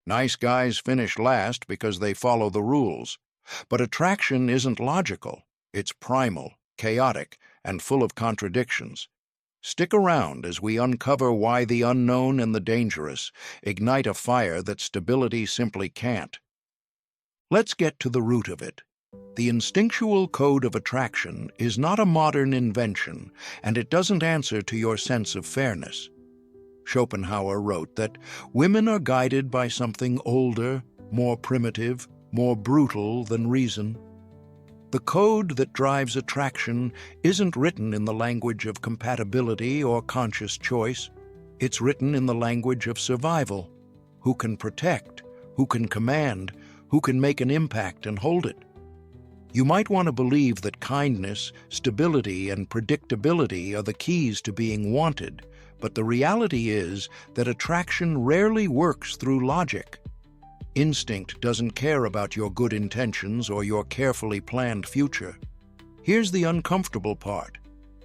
Nice guys finish last because they follow the rules. But attraction isn't logical. It's primal, chaotic, and full of contradictions. Stick around as we uncover why the unknown and the dangerous ignite a fire that stability simply can't. Let's get to the root of it. The instinctual code of attraction is not a modern invention, and it doesn't answer to your sense of fairness. Schopenhauer wrote that women are guided by something older, more primitive, more brutal than reason. The code that drives attraction isn't written in the language of compatibility or conscious choice. It's written in the language of survival. Who can protect? Who can command? Who can make an impact and hold it? You might want to believe that kindness, stability, and predictability are the keys to being wanted, but the reality is that attraction rarely works through logic. Instinct doesn't care about your good intentions or your carefully planned future. Here's the uncomfortable part.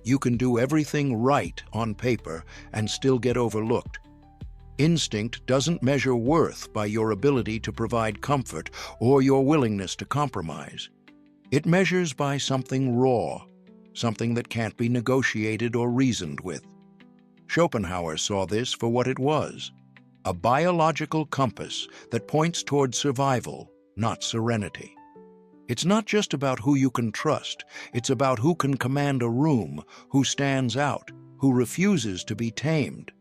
You can do everything right on paper and still get overlooked. Instinct doesn't measure worth by your ability to provide comfort or your willingness to compromise. It measures by something raw, something that can't be negotiated or reasoned with. Schopenhauer saw this for what it was, a biological compass that points toward survival, not serenity. It's not just about who you can trust, it's about who can command a room, who stands out, who refuses to be tamed.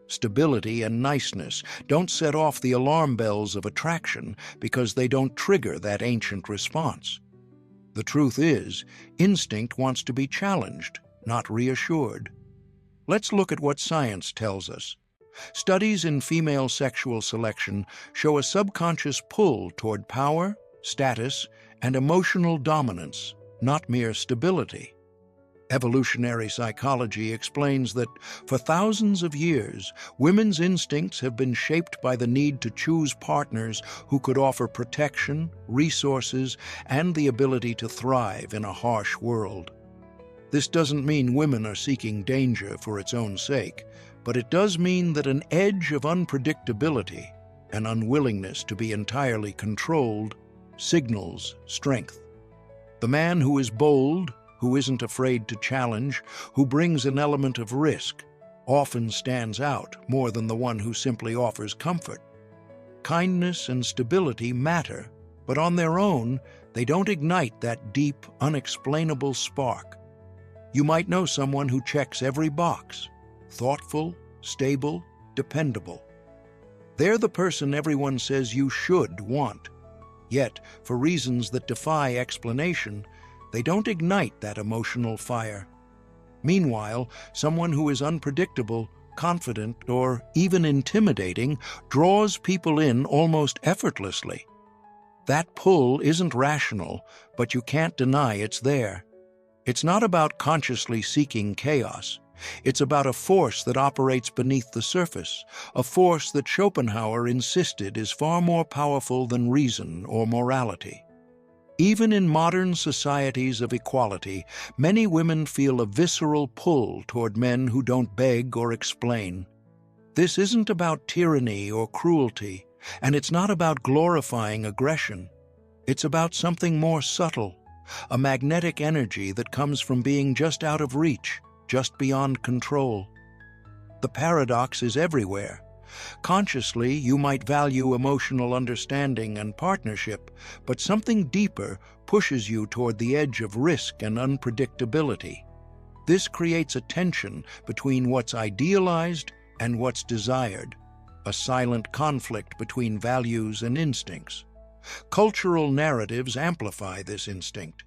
Stability and niceness don't set off the alarm bells of attraction because they don't trigger that ancient response. The truth is, instinct wants to be challenged, not reassured. Let's look at what science tells us. Studies in female sexual selection show a subconscious pull toward power, status, and emotional dominance, not mere stability. Evolutionary psychology explains that for thousands of years, women's instincts have been shaped by the need to choose partners who could offer protection, resources, and the ability to thrive in a harsh world. This doesn't mean women are seeking danger for its own sake, but it does mean that an edge of unpredictability, an unwillingness to be entirely controlled, signals strength. The man who is bold, who isn't afraid to challenge, who brings an element of risk, often stands out more than the one who simply offers comfort. Kindness and stability matter, but on their own, they don't ignite that deep, unexplainable spark. You might know someone who checks every box: thoughtful, stable, dependable. They're the person everyone says you should want. Yet, for reasons that defy explanation, they don't ignite that emotional fire. Meanwhile, someone who is unpredictable, confident, or even intimidating draws people in almost effortlessly. That pull isn't rational, but you can't deny it's there. It's not about consciously seeking chaos. It's about a force that operates beneath the surface, a force that Schopenhauer insisted is far more powerful than reason or morality. Even in modern societies of equality, many women feel a visceral pull toward men who don't beg or explain. This isn't about tyranny or cruelty, and it's not about glorifying aggression. It's about something more subtle, a magnetic energy that comes from being just out of reach, just beyond control. The paradox is everywhere. Consciously, you might value emotional understanding and partnership, but something deeper pushes you toward the edge of risk and unpredictability. This creates a tension between what's idealized and what's desired, a silent conflict between values and instincts. Cultural narratives amplify this instinct.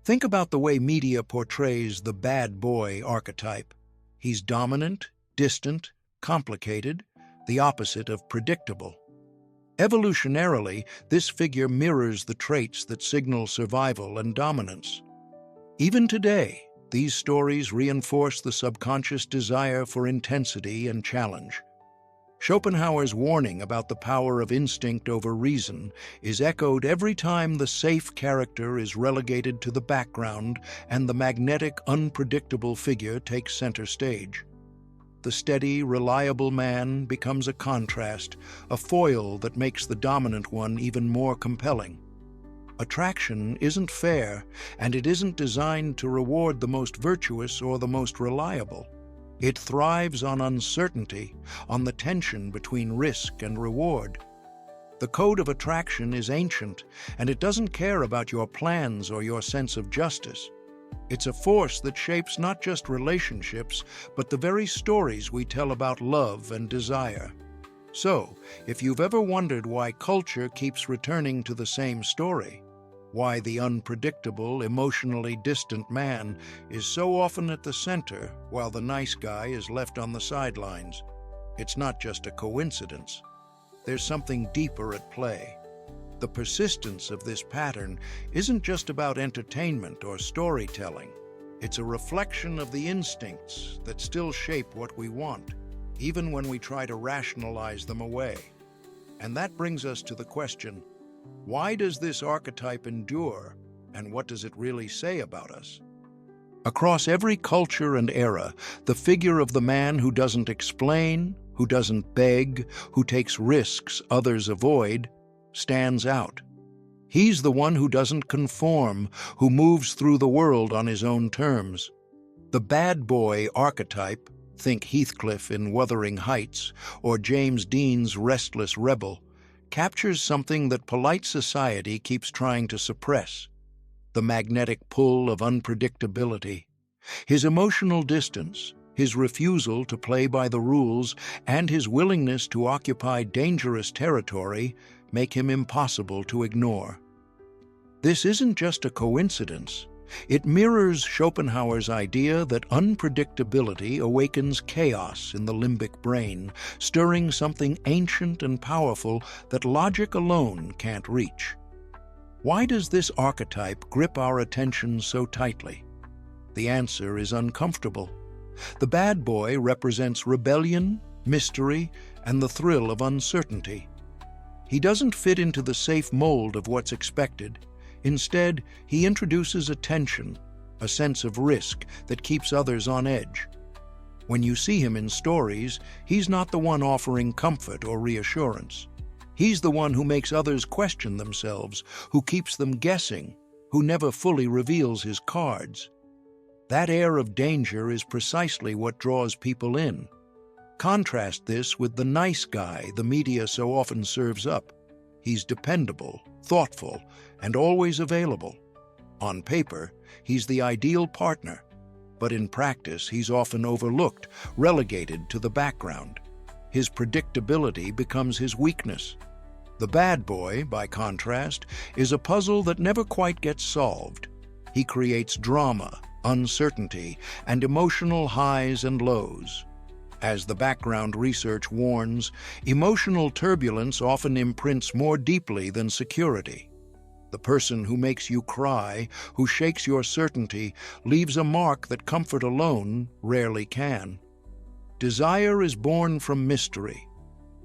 Think about the way media portrays the bad boy archetype. He's dominant, distant, complicated, the opposite of predictable. Evolutionarily, this figure mirrors the traits that signal survival and dominance. Even today, these stories reinforce the subconscious desire for intensity and challenge. Schopenhauer's warning about the power of instinct over reason is echoed every time the safe character is relegated to the background and the magnetic, unpredictable figure takes center stage. The steady, reliable man becomes a contrast, a foil that makes the dominant one even more compelling. Attraction isn't fair, and it isn't designed to reward the most virtuous or the most reliable. It thrives on uncertainty, on the tension between risk and reward. The code of attraction is ancient, and it doesn't care about your plans or your sense of justice. It's a force that shapes not just relationships, but the very stories we tell about love and desire. So, if you've ever wondered why culture keeps returning to the same story, why the unpredictable, emotionally distant man is so often at the center while the nice guy is left on the sidelines, it's not just a coincidence. There's something deeper at play. The persistence of this pattern isn't just about entertainment or storytelling. It's a reflection of the instincts that still shape what we want, even when we try to rationalize them away. And that brings us to the question, why does this archetype endure, and what does it really say about us? Across every culture and era, the figure of the man who doesn't explain, who doesn't beg, who takes risks others avoid, stands out. He's the one who doesn't conform, who moves through the world on his own terms. The bad boy archetype, think Heathcliff in Wuthering Heights or James Dean's restless rebel, captures something that polite society keeps trying to suppress: the magnetic pull of unpredictability. His emotional distance, his refusal to play by the rules, and his willingness to occupy dangerous territory make him impossible to ignore. This isn't just a coincidence. It mirrors Schopenhauer's idea that unpredictability awakens chaos in the limbic brain, stirring something ancient and powerful that logic alone can't reach. Why does this archetype grip our attention so tightly? The answer is uncomfortable. The bad boy represents rebellion, mystery, and the thrill of uncertainty. He doesn't fit into the safe mold of what's expected. Instead, he introduces a tension, a sense of risk that keeps others on edge. When you see him in stories, he's not the one offering comfort or reassurance. He's the one who makes others question themselves, who keeps them guessing, who never fully reveals his cards. That air of danger is precisely what draws people in. Contrast this with the nice guy the media so often serves up. He's dependable, thoughtful, and always available. On paper, he's the ideal partner, but in practice he's often overlooked, relegated to the background. His predictability becomes his weakness. The bad boy, by contrast, is a puzzle that never quite gets solved. He creates drama, uncertainty, and emotional highs and lows. As the background research warns, emotional turbulence often imprints more deeply than security. The person who makes you cry, who shakes your certainty, leaves a mark that comfort alone rarely can. Desire is born from mystery.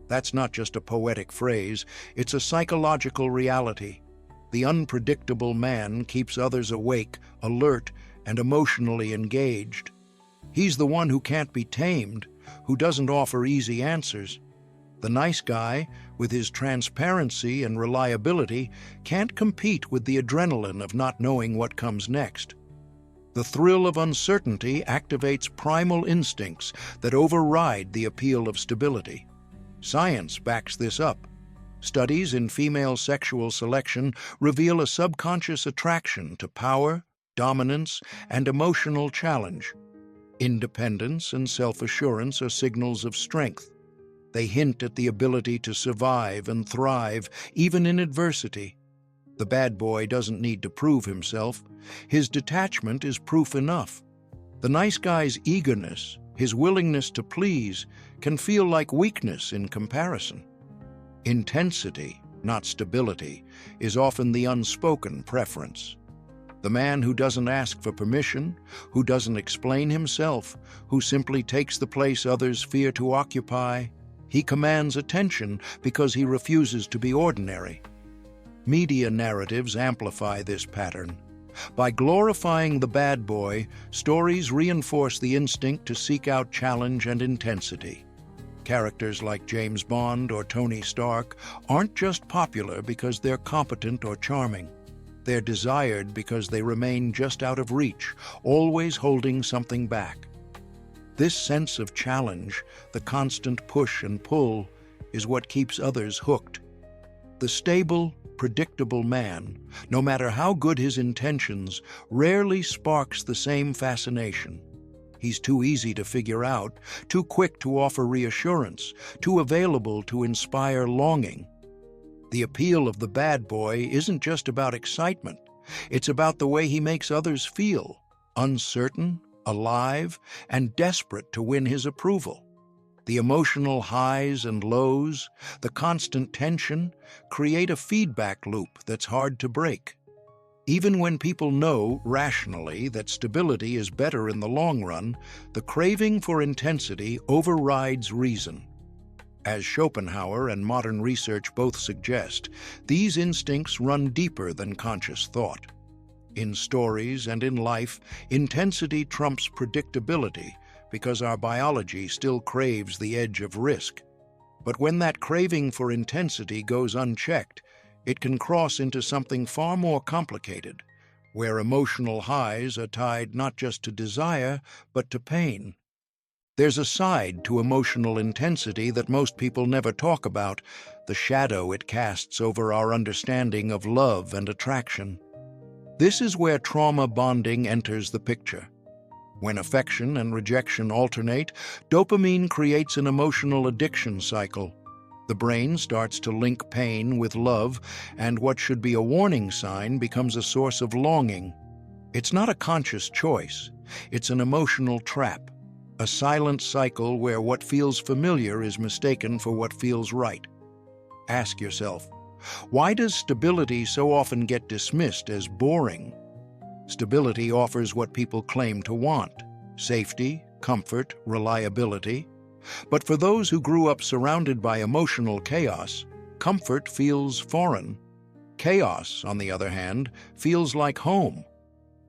That's not just a poetic phrase, it's a psychological reality. The unpredictable man keeps others awake, alert, and emotionally engaged. He's the one who can't be tamed, who doesn't offer easy answers. The nice guy, with his transparency and reliability, can't compete with the adrenaline of not knowing what comes next. The thrill of uncertainty activates primal instincts that override the appeal of stability. Science backs this up. Studies in female sexual selection reveal a subconscious attraction to power, dominance, and emotional challenge. Independence and self-assurance are signals of strength. They hint at the ability to survive and thrive, even in adversity. The bad boy doesn't need to prove himself. His detachment is proof enough. The nice guy's eagerness, his willingness to please, can feel like weakness in comparison. Intensity, not stability, is often the unspoken preference. The man who doesn't ask for permission, who doesn't explain himself, who simply takes the place others fear to occupy, he commands attention because he refuses to be ordinary. Media narratives amplify this pattern. By glorifying the bad boy, stories reinforce the instinct to seek out challenge and intensity. Characters like James Bond or Tony Stark aren't just popular because they're competent or charming. They're desired because they remain just out of reach, always holding something back. This sense of challenge, the constant push and pull, is what keeps others hooked. The stable, predictable man, no matter how good his intentions, rarely sparks the same fascination. He's too easy to figure out, too quick to offer reassurance, too available to inspire longing. The appeal of the bad boy isn't just about excitement. It's about the way he makes others feel, uncertain, alive, and desperate to win his approval. The emotional highs and lows, the constant tension, create a feedback loop that's hard to break. Even when people know, rationally, that stability is better in the long run, the craving for intensity overrides reason. As Schopenhauer and modern research both suggest, these instincts run deeper than conscious thought. In stories and in life, intensity trumps predictability because our biology still craves the edge of risk. But when that craving for intensity goes unchecked, it can cross into something far more complicated, where emotional highs are tied not just to desire, but to pain. There's a side to emotional intensity that most people never talk about, the shadow it casts over our understanding of love and attraction. This is where trauma bonding enters the picture. When affection and rejection alternate, dopamine creates an emotional addiction cycle. The brain starts to link pain with love, and what should be a warning sign becomes a source of longing. It's not a conscious choice. It's an emotional trap, a silent cycle where what feels familiar is mistaken for what feels right. Ask yourself, why does stability so often get dismissed as boring? Stability offers what people claim to want: safety, comfort, reliability. But for those who grew up surrounded by emotional chaos, comfort feels foreign. Chaos, on the other hand, feels like home.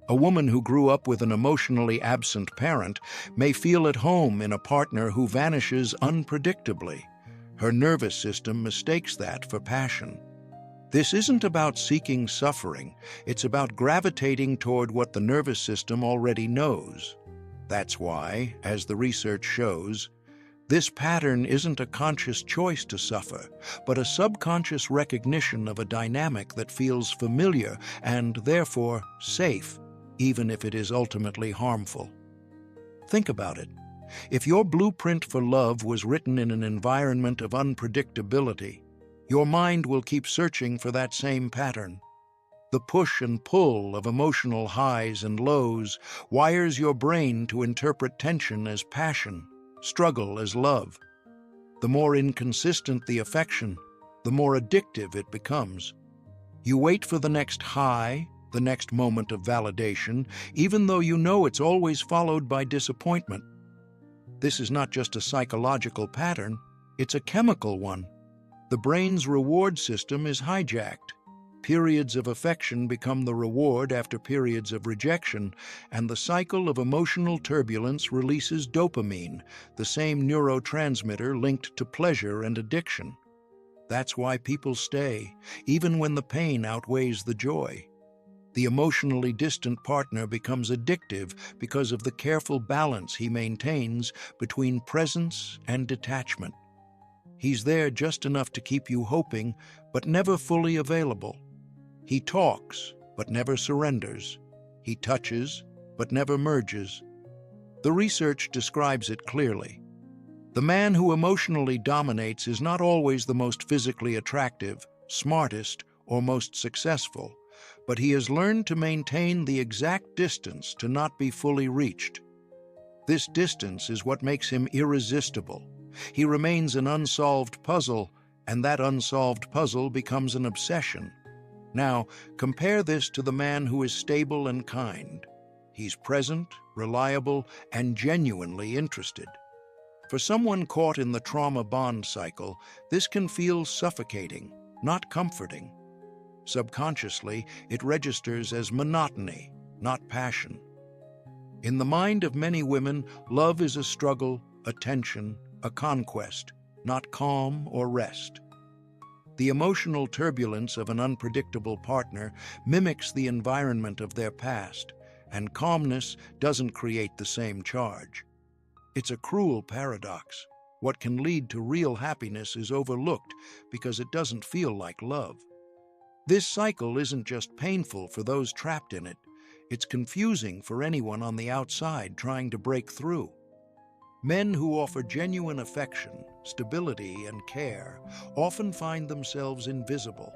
A woman who grew up with an emotionally absent parent may feel at home in a partner who vanishes unpredictably. Her nervous system mistakes that for passion. This isn't about seeking suffering, it's about gravitating toward what the nervous system already knows. That's why, as the research shows, this pattern isn't a conscious choice to suffer, but a subconscious recognition of a dynamic that feels familiar and, therefore, safe, even if it is ultimately harmful. Think about it. If your blueprint for love was written in an environment of unpredictability, your mind will keep searching for that same pattern. The push and pull of emotional highs and lows wires your brain to interpret tension as passion, struggle as love. The more inconsistent the affection, the more addictive it becomes. You wait for the next high, the next moment of validation, even though you know it's always followed by disappointment. This is not just a psychological pattern, it's a chemical one. The brain's reward system is hijacked. Periods of affection become the reward after periods of rejection, and the cycle of emotional turbulence releases dopamine, the same neurotransmitter linked to pleasure and addiction. That's why people stay, even when the pain outweighs the joy. The emotionally distant partner becomes addictive because of the careful balance he maintains between presence and detachment. He's there just enough to keep you hoping, but never fully available. He talks, but never surrenders. He touches, but never merges. The research describes it clearly. The man who emotionally dominates is not always the most physically attractive, smartest, or most successful, but he has learned to maintain the exact distance to not be fully reached. This distance is what makes him irresistible. He remains an unsolved puzzle, and that unsolved puzzle becomes an obsession. Now, compare this to the man who is stable and kind. He's present, reliable, and genuinely interested. For someone caught in the trauma bond cycle, this can feel suffocating, not comforting. Subconsciously, it registers as monotony, not passion. In the mind of many women, love is a struggle, a tension, a conquest, not calm or rest. The emotional turbulence of an unpredictable partner mimics the environment of their past, and calmness doesn't create the same charge. It's a cruel paradox. What can lead to real happiness is overlooked because it doesn't feel like love. This cycle isn't just painful for those trapped in it, it's confusing for anyone on the outside trying to break through. Men who offer genuine affection, stability, and care often find themselves invisible.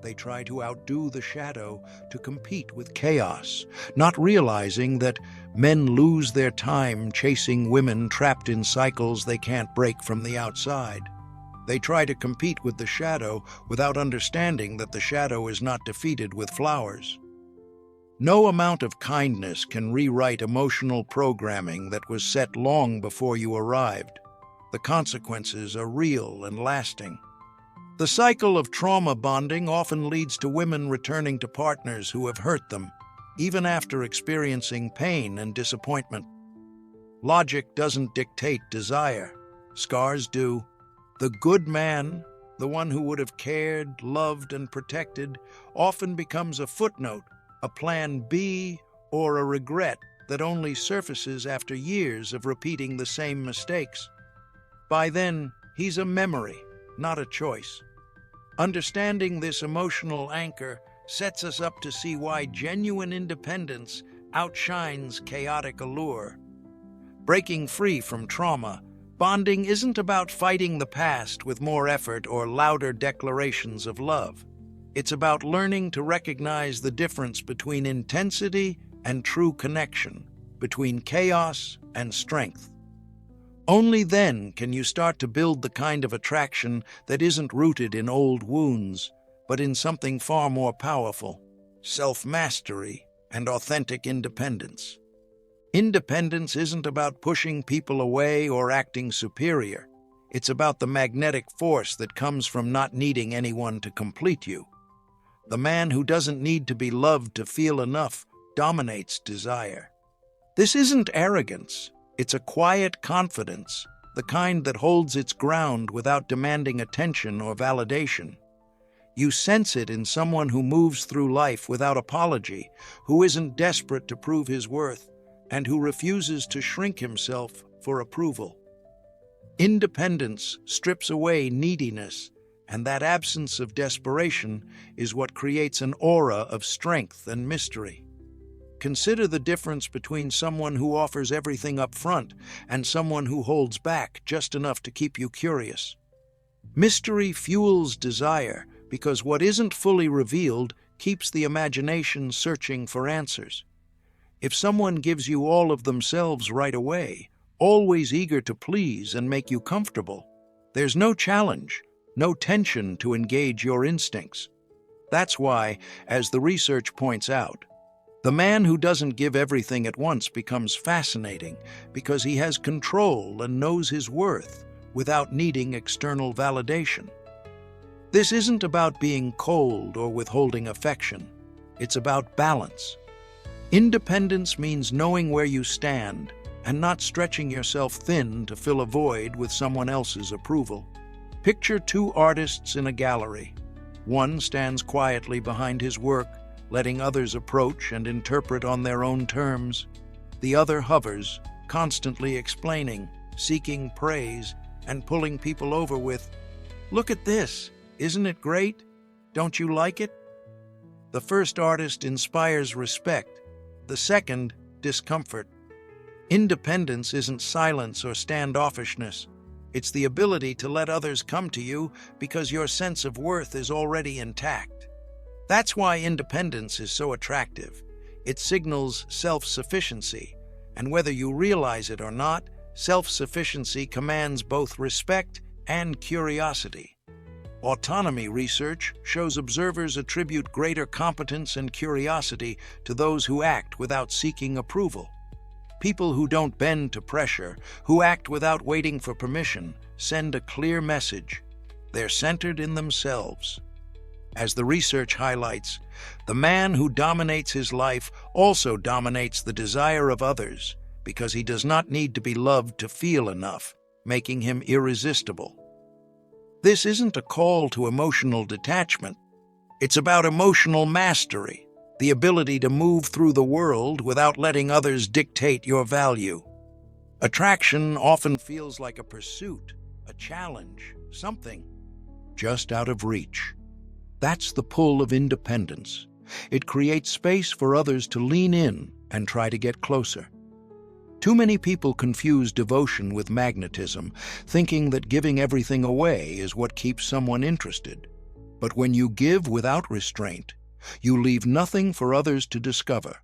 They try to outdo the shadow, to compete with chaos, not realizing that men lose their time chasing women trapped in cycles they can't break from the outside. They try to compete with the shadow without understanding that the shadow is not defeated with flowers. No amount of kindness can rewrite emotional programming that was set long before you arrived. The consequences are real and lasting. The cycle of trauma bonding often leads to women returning to partners who have hurt them, even after experiencing pain and disappointment. Logic doesn't dictate desire. Scars do. The good man, the one who would have cared, loved, and protected, often becomes a footnote, a plan B, or a regret that only surfaces after years of repeating the same mistakes. By then, he's a memory, not a choice. Understanding this emotional anchor sets us up to see why genuine independence outshines chaotic allure. Breaking free from trauma, bonding isn't about fighting the past with more effort or louder declarations of love. It's about learning to recognize the difference between intensity and true connection, between chaos and strength. Only then can you start to build the kind of attraction that isn't rooted in old wounds, but in something far more powerful: self-mastery and authentic independence. Independence isn't about pushing people away or acting superior. It's about the magnetic force that comes from not needing anyone to complete you. The man who doesn't need to be loved to feel enough dominates desire. This isn't arrogance. It's a quiet confidence, the kind that holds its ground without demanding attention or validation. You sense it in someone who moves through life without apology, who isn't desperate to prove his worth, and who refuses to shrink himself for approval. Independence strips away neediness, and that absence of desperation is what creates an aura of strength and mystery. Consider the difference between someone who offers everything up front and someone who holds back just enough to keep you curious. Mystery fuels desire because what isn't fully revealed keeps the imagination searching for answers. If someone gives you all of themselves right away, always eager to please and make you comfortable, there's no challenge, no tension to engage your instincts. That's why, as the research points out, the man who doesn't give everything at once becomes fascinating because he has control and knows his worth without needing external validation. This isn't about being cold or withholding affection. It's about balance. Independence means knowing where you stand and not stretching yourself thin to fill a void with someone else's approval. Picture two artists in a gallery. One stands quietly behind his work, letting others approach and interpret on their own terms. The other hovers, constantly explaining, seeking praise, and pulling people over with, "Look at this! Isn't it great? Don't you like it?" The first artist inspires respect, the second, discomfort. Independence isn't silence or standoffishness. It's the ability to let others come to you because your sense of worth is already intact. That's why independence is so attractive. It signals self-sufficiency, and whether you realize it or not, self-sufficiency commands both respect and curiosity. Autonomy research shows observers attribute greater competence and curiosity to those who act without seeking approval. People who don't bend to pressure, who act without waiting for permission, send a clear message. They're centered in themselves. As the research highlights, the man who dominates his life also dominates the desire of others because he does not need to be loved to feel enough, making him irresistible. This isn't a call to emotional detachment. It's about emotional mastery, the ability to move through the world without letting others dictate your value. Attraction often feels like a pursuit, a challenge, something just out of reach. That's the pull of independence. It creates space for others to lean in and try to get closer. Too many people confuse devotion with magnetism, thinking that giving everything away is what keeps someone interested. But when you give without restraint, you leave nothing for others to discover.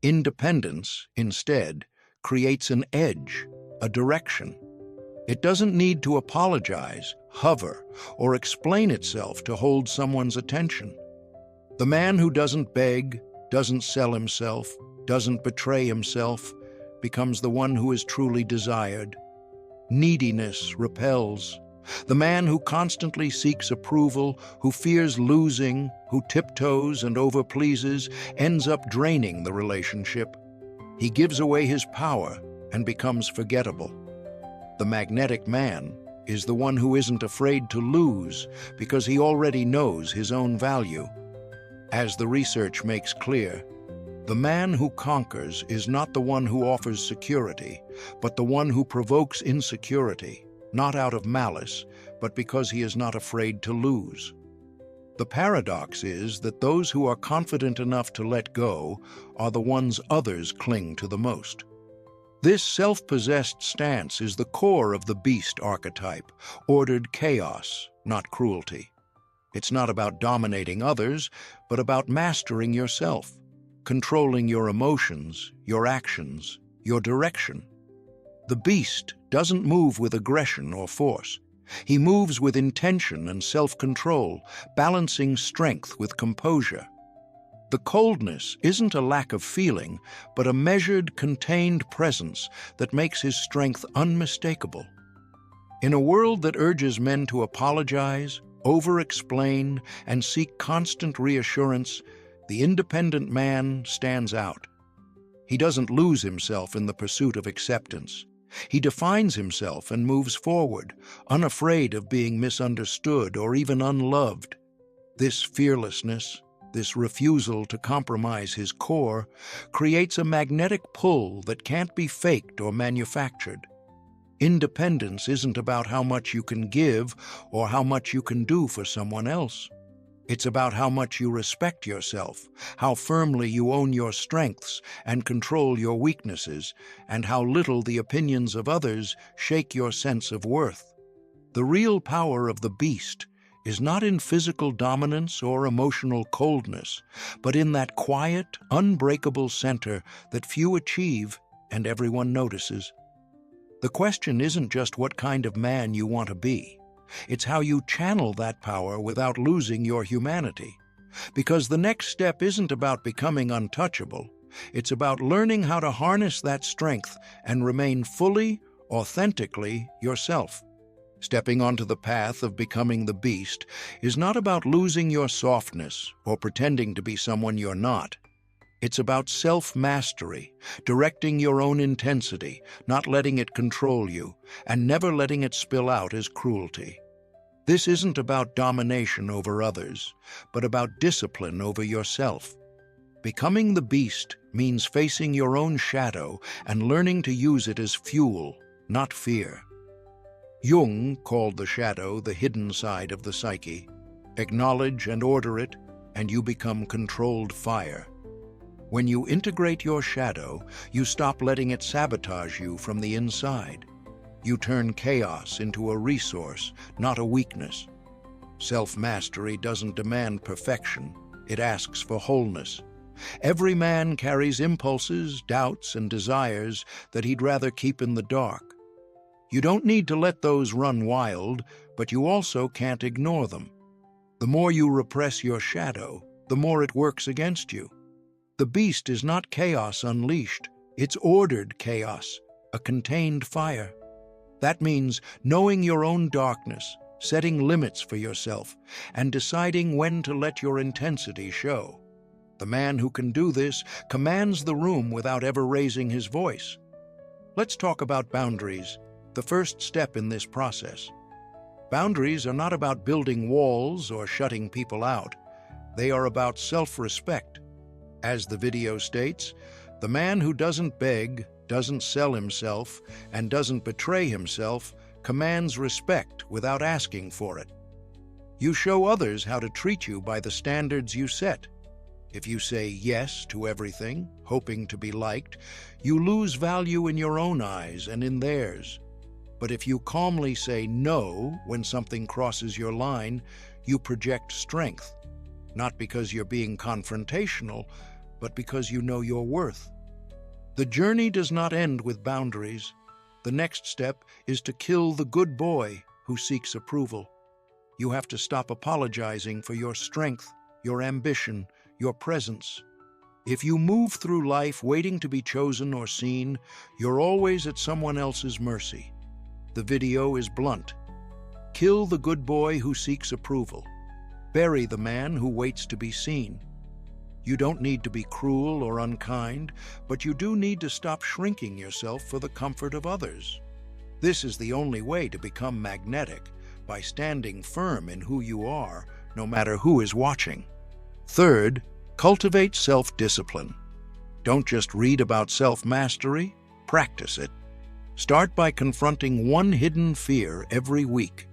Independence, instead, creates an edge, a direction. It doesn't need to apologize, hover, or explain itself to hold someone's attention. The man who doesn't beg, doesn't sell himself, doesn't betray himself, becomes the one who is truly desired. Neediness repels. The man who constantly seeks approval, who fears losing, who tiptoes and overpleases, ends up draining the relationship. He gives away his power and becomes forgettable. The magnetic man is the one who isn't afraid to lose because he already knows his own value. As the research makes clear, the man who conquers is not the one who offers security, but the one who provokes insecurity, not out of malice, but because he is not afraid to lose. The paradox is that those who are confident enough to let go are the ones others cling to the most. This self-possessed stance is the core of the beast archetype, ordered chaos, not cruelty. It's not about dominating others, but about mastering yourself, controlling your emotions, your actions, your direction. The beast doesn't move with aggression or force. He moves with intention and self-control, balancing strength with composure. The coldness isn't a lack of feeling, but a measured, contained presence that makes his strength unmistakable. In a world that urges men to apologize, over-explain, and seek constant reassurance, the independent man stands out. He doesn't lose himself in the pursuit of acceptance. He defines himself and moves forward, unafraid of being misunderstood or even unloved. This fearlessness, this refusal to compromise his core, creates a magnetic pull that can't be faked or manufactured. Independence isn't about how much you can give or how much you can do for someone else. It's about how much you respect yourself, how firmly you own your strengths and control your weaknesses, and how little the opinions of others shake your sense of worth. The real power of the beast is not in physical dominance or emotional coldness, but in that quiet, unbreakable center that few achieve and everyone notices. The question isn't just what kind of man you want to be. It's how you channel that power without losing your humanity. Because the next step isn't about becoming untouchable. It's about learning how to harness that strength and remain fully, authentically yourself. Stepping onto the path of becoming the beast is not about losing your softness or pretending to be someone you're not. It's about self-mastery, directing your own intensity, not letting it control you, and never letting it spill out as cruelty. This isn't about domination over others, but about discipline over yourself. Becoming the beast means facing your own shadow and learning to use it as fuel, not fear. Jung called the shadow the hidden side of the psyche. Acknowledge and order it, and you become controlled fire. When you integrate your shadow, you stop letting it sabotage you from the inside. You turn chaos into a resource, not a weakness. Self-mastery doesn't demand perfection. It asks for wholeness. Every man carries impulses, doubts, and desires that he'd rather keep in the dark. You don't need to let those run wild, but you also can't ignore them. The more you repress your shadow, the more it works against you. The beast is not chaos unleashed, it's ordered chaos, a contained fire. That means knowing your own darkness, setting limits for yourself, and deciding when to let your intensity show. The man who can do this commands the room without ever raising his voice. Let's talk about boundaries, the first step in this process. Boundaries are not about building walls or shutting people out. They are about self-respect. As the video states, the man who doesn't beg, doesn't sell himself, and doesn't betray himself commands respect without asking for it. You show others how to treat you by the standards you set. If you say yes to everything, hoping to be liked, you lose value in your own eyes and in theirs. But if you calmly say no when something crosses your line, you project strength, not because you're being confrontational, but because you know your worth. The journey does not end with boundaries. The next step is to kill the good boy who seeks approval. You have to stop apologizing for your strength, your ambition, your presence. If you move through life waiting to be chosen or seen, you're always at someone else's mercy. The video is blunt. Kill the good boy who seeks approval. Bury the man who waits to be seen. You don't need to be cruel or unkind, but you do need to stop shrinking yourself for the comfort of others. This is the only way to become magnetic, by standing firm in who you are, no matter who is watching. Third, cultivate self-discipline. Don't just read about self-mastery, practice it. Start by confronting one hidden fear every week.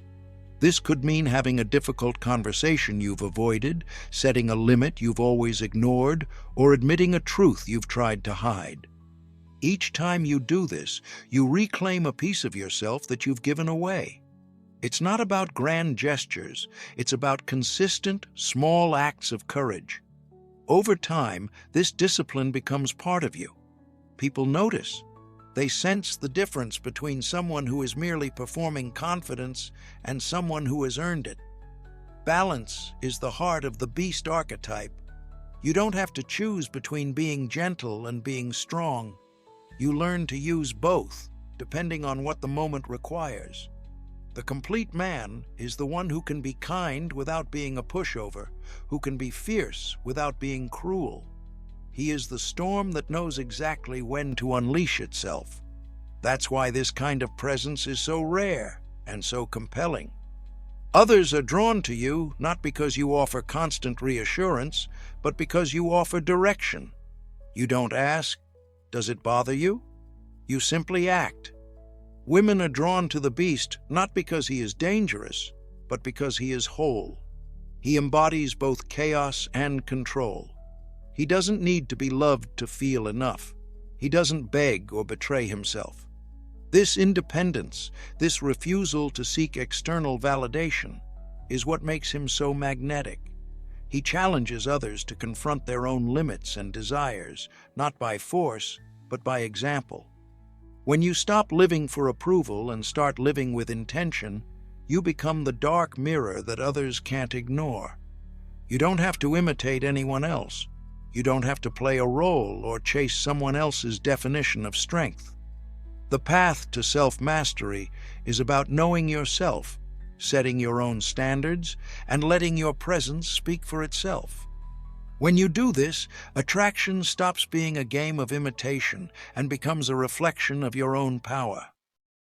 This could mean having a difficult conversation you've avoided, setting a limit you've always ignored, or admitting a truth you've tried to hide. Each time you do this, you reclaim a piece of yourself that you've given away. It's not about grand gestures, it's about consistent, small acts of courage. Over time, this discipline becomes part of you. People notice. They sense the difference between someone who is merely performing confidence and someone who has earned it. Balance is the heart of the beast archetype. You don't have to choose between being gentle and being strong. You learn to use both, depending on what the moment requires. The complete man is the one who can be kind without being a pushover, who can be fierce without being cruel. He is the storm that knows exactly when to unleash itself. That's why this kind of presence is so rare and so compelling. Others are drawn to you not because you offer constant reassurance, but because you offer direction. You don't ask, "Does it bother you?" You simply act. Women are drawn to the beast not because he is dangerous, but because he is whole. He embodies both chaos and control. He doesn't need to be loved to feel enough. He doesn't beg or betray himself. This independence, this refusal to seek external validation, is what makes him so magnetic. He challenges others to confront their own limits and desires, not by force, but by example. When you stop living for approval and start living with intention, you become the dark mirror that others can't ignore. You don't have to imitate anyone else. You don't have to play a role or chase someone else's definition of strength. The path to self-mastery is about knowing yourself, setting your own standards, and letting your presence speak for itself. When you do this, attraction stops being a game of imitation and becomes a reflection of your own power.